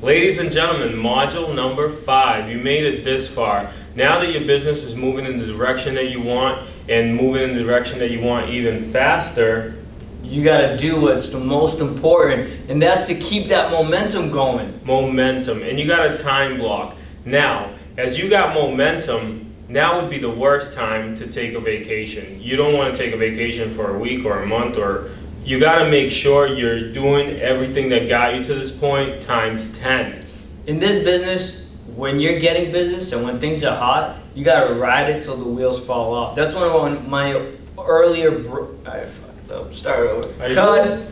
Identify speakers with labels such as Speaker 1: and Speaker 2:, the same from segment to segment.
Speaker 1: Ladies and gentlemen, module number 5. You made it this far. Now that your business is moving in the direction that you want and moving in the direction that you want even faster,
Speaker 2: you gotta do what's the most important, and that's to keep that momentum going.
Speaker 1: Momentum, and you got a time block. Now, as you got momentum, now would be the worst time to take a vacation. You don't want to take a vacation for a week or a month, or you got to make sure you're doing everything that got you to this point times 10.
Speaker 2: In this business, when you're getting business and when things are hot, you got to ride it till the wheels fall off. That's one of my earlier I fucked up. Start over. Cut.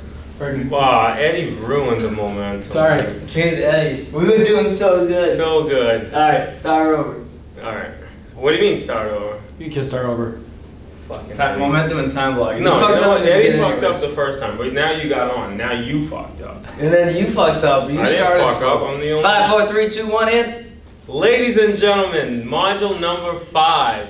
Speaker 1: Wow, Eddie ruined the momentum.
Speaker 3: Sorry.
Speaker 2: Eddie, we were doing so good.
Speaker 1: So good.
Speaker 2: Alright, start over.
Speaker 1: Alright. What do you mean start over?
Speaker 3: You can start over.
Speaker 2: Fucking momentum and time block.
Speaker 1: No, you know what? Eddie fucked up the first time, but now you got on. Now you fucked up.
Speaker 2: And then you fucked up. You
Speaker 1: I
Speaker 2: started
Speaker 1: didn't fuck up. I'm the only
Speaker 2: 5, 4, 3, 2, 1, and
Speaker 1: Ladies and gentlemen, module number 5,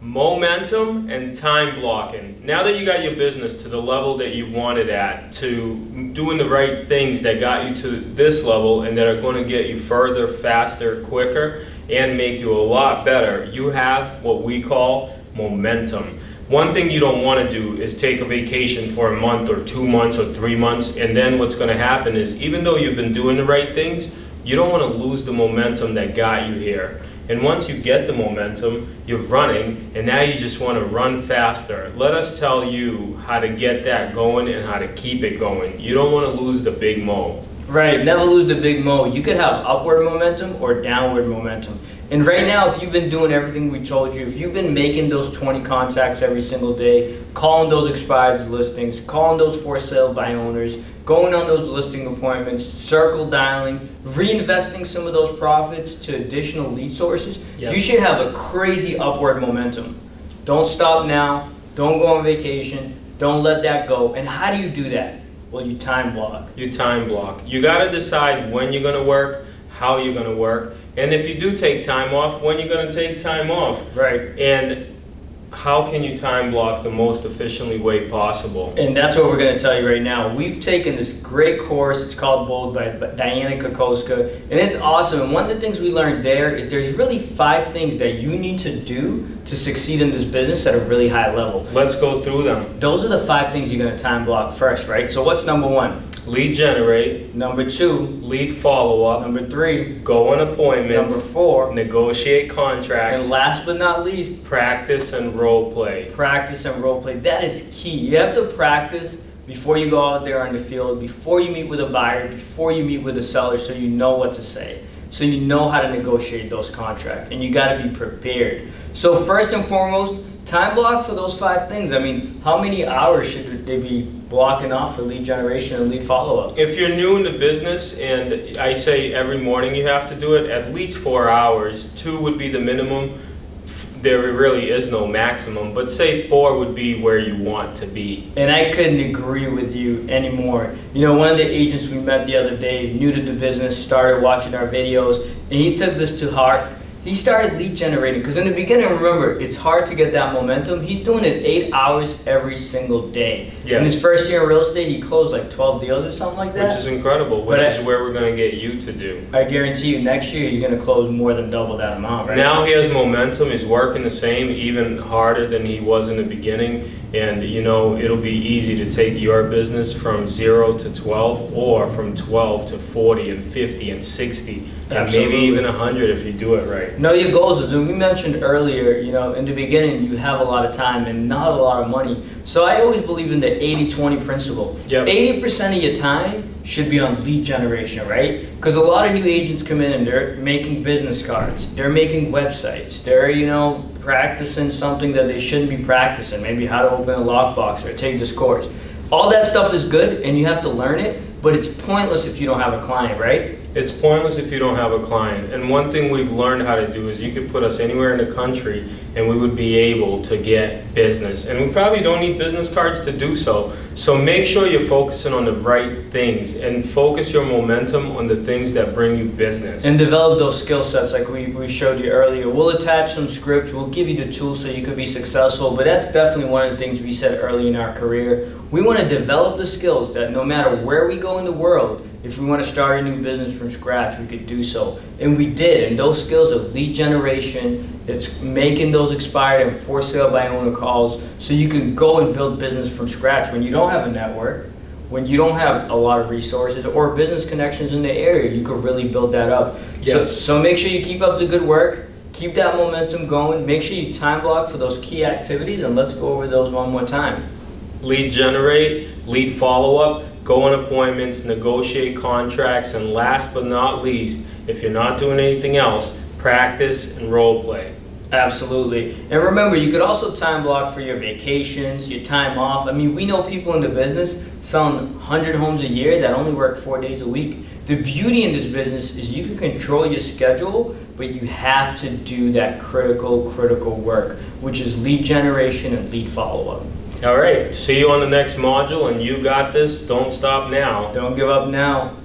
Speaker 1: momentum and time blocking. Now that you got your business to the level that you wanted at, to doing the right things that got you to this level and that are going to get you further, faster, quicker, and make you a lot better, you have what we call momentum. One thing you don't want to do is take a vacation for a month or 2 months or 3 months, and then what's going to happen is, even though you've been doing the right things, you don't want to lose the momentum that got you here. And once you get the momentum, you're running, and now you just want to run faster. Let us tell you how to get that going and how to keep it going. You don't want to lose the big mo.
Speaker 2: right, never lose the big mo. You could have upward momentum or downward momentum. And right now, if you've been doing everything we told you, if you've been making those 20 contacts every single day, calling those expired listings, calling those for sale by owners, going on those listing appointments, circle dialing, reinvesting some of those profits to additional lead sources,
Speaker 1: Yes.
Speaker 2: you should have a crazy upward momentum. Don't stop now. Don't go on vacation. Don't let that go. And how do you do that? Well, you time block.
Speaker 1: You time block. You got to decide when you're going to work, how you're going to work, and if you do take time off, when you're going to take time off.
Speaker 2: Right.
Speaker 1: And how can you time block the most efficiently way possible?
Speaker 2: And that's what we're going to tell you right now. We've taken this great course. It's called Bold by Diana Kokoska, and it's awesome. And one of the things we learned there is there's really 5 things that you need to do to succeed in this business at a really high level.
Speaker 1: Let's go through them.
Speaker 2: Those are the 5 things you're going to time block first, right? So what's number 1?
Speaker 1: Lead generate,
Speaker 2: Number 2,
Speaker 1: lead follow-up,
Speaker 2: number 3,
Speaker 1: go on appointments,
Speaker 2: number 4,
Speaker 1: negotiate contracts,
Speaker 2: and last but not least,
Speaker 1: practice and role play.
Speaker 2: practice and role play. That is key. You have to practice before you go out there on the field, before you meet with a buyer, before you meet with a seller, so you know what to say, so you know how to negotiate those contracts, and you got to be prepared. So first and foremost, time block for those 5 things. I mean, how many hours should they be blocking off for lead generation and lead follow-up?
Speaker 1: If you're new in the business, and I say every morning you have to do it, at least 4 hours. 2 would be the minimum. There really is no maximum, but say 4 would be where you want to be.
Speaker 2: And I couldn't agree with you anymore. You know, one of the agents we met the other day, new to the business, started watching our videos, and he took this to heart. He started lead generating, because in the beginning, remember, it's hard to get that momentum. He's doing it 8 hours every single day.
Speaker 1: Yes.
Speaker 2: In his first year in real estate, he closed like 12 deals or something like that.
Speaker 1: Which is incredible, which
Speaker 2: But
Speaker 1: is where we're going to get you to do.
Speaker 2: I guarantee you, next year, he's going to close more than double that amount, right?
Speaker 1: Now he has momentum, he's working the same, even harder than he was in the beginning, and you know, it'll be easy to take your business from 0 to 12, or from 12 to 40 and 50 and 60, and
Speaker 2: Absolutely.
Speaker 1: maybe even 100 if you do it right.
Speaker 2: Know your goals. As we mentioned earlier, you know, in the beginning, you have a lot of time and not a lot of money. So I always believe in the 80-20 principle.
Speaker 1: Yep.
Speaker 2: 80% of your time should be on lead generation, right? Because a lot of new agents come in and they're making business cards, they're making websites, they're, you know, practicing something that they shouldn't be practicing, maybe how to open a lockbox or take this course. All that stuff is good and you have to learn it, but it's pointless if you don't have a client, right?
Speaker 1: It's pointless if you don't have a client. And one thing we've learned how to do is you could put us anywhere in the country and we would be able to get business. And we probably don't need business cards to do so. So make sure you're focusing on the right things and focus your momentum on the things that bring you business.
Speaker 2: And develop those skill sets like we showed you earlier. We'll attach some scripts, we'll give you the tools so you could be successful, but that's definitely one of the things we said early in our career. We want to develop the skills that no matter where we go in the world, If we want to start a new business from scratch, we could do so. And we did. And those skills of lead generation, it's making those expired and for sale by owner calls so you can go and build business from scratch when you don't have a network, when you don't have a lot of resources or business connections in the area. You could really build that up.
Speaker 1: Yes.
Speaker 2: So make sure you keep up the good work. Keep that momentum going. Make sure you time block for those key activities, and let's go over those one more time.
Speaker 1: Lead generate, lead follow-up, go on appointments, negotiate contracts, and last but not least, if you're not doing anything else, practice and role play.
Speaker 2: Absolutely. And remember, you could also time block for your vacations, your time off. I mean, we know people in the business selling 100 homes a year that only work 4 days a week. The beauty in this business is you can control your schedule, but you have to do that critical work, which is lead generation and lead follow-up.
Speaker 1: All right, see you on the next module, and you got this. Don't stop now.
Speaker 2: Don't give up now.